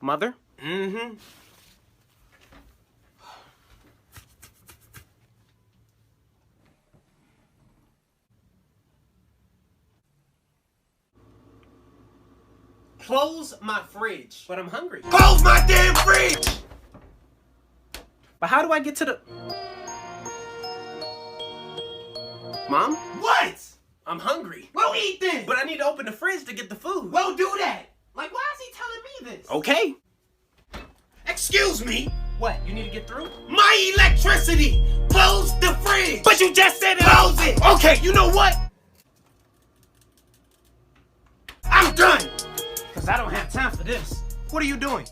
Mother? Mm-hmm. Close my fridge. But I'm hungry. Close my damn fridge! But how do I get to the... Mom? What? I'm hungry. Well, eat then. But I need to open the fridge to get the food. Well, do that. Like, why is he telling me this? Okay. Excuse me. What, you need to get through? My electricity. Close the fridge. But you just said it. Close it. Okay, you know what? I'm done. Because I don't have time for this. What are you doing?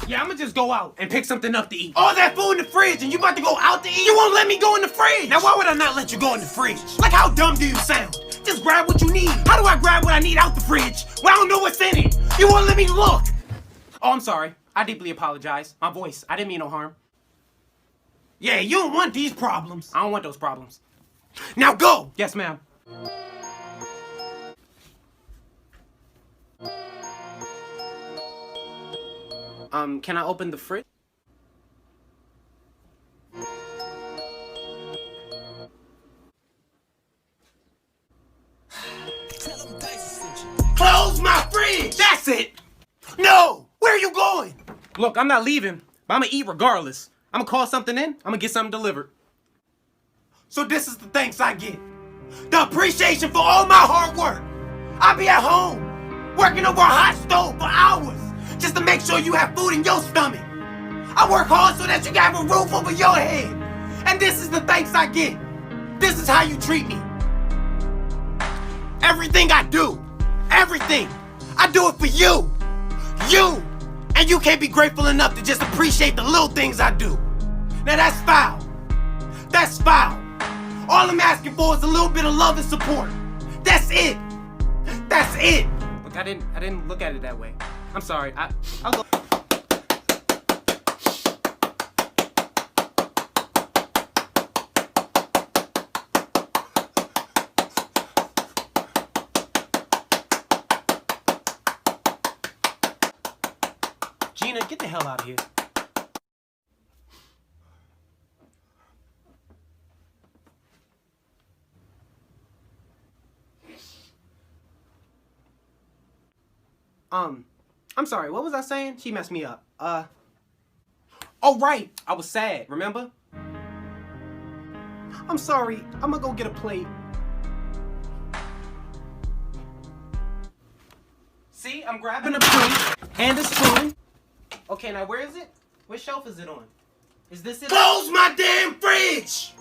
Yeah, I'm gonna just go out and pick something up to eat. All that food in the fridge and you about to go out to eat? You won't let me go in the fridge. Now, why would I not let you go in the fridge? Like, how dumb do you sound? Just grab what you need. How do I grab what I need out the fridge when I don't know what's in it? You won't let me look. Oh, I'm sorry. I deeply apologize. My voice. I didn't mean no harm. Yeah, you don't want these problems. I don't want those problems. Now go. Yes, ma'am. Can I open the fridge? Close my fridge. That's it. No. Where are you going? Look, I'm not leaving, but I'm gonna eat regardless. I'm gonna call something in. I'm gonna get something delivered. So this is the thanks I get. The appreciation for all my hard work. I'll be at home, working over a hot stove for hours, just to make sure you have food in your stomach. I work hard so that you can have a roof over your head. And this is the thanks I get. This is how you treat me. Everything I do, everything, I do it for you. You. And you can't be grateful enough to just appreciate the little things I do. Now that's foul. That's foul. All I'm asking for is a little bit of love and support. That's it. That's it. Look, I didn't look at it that way. I'm sorry. I'll go. Gina, get the hell out of here. I'm sorry, what was I saying? She messed me up. Oh right, I was sad, remember? I'm sorry, I'm gonna go get a plate. See, I'm grabbing a plate and a spoon. Okay, now where is it? What shelf is it on? Is this it? Close my damn fridge!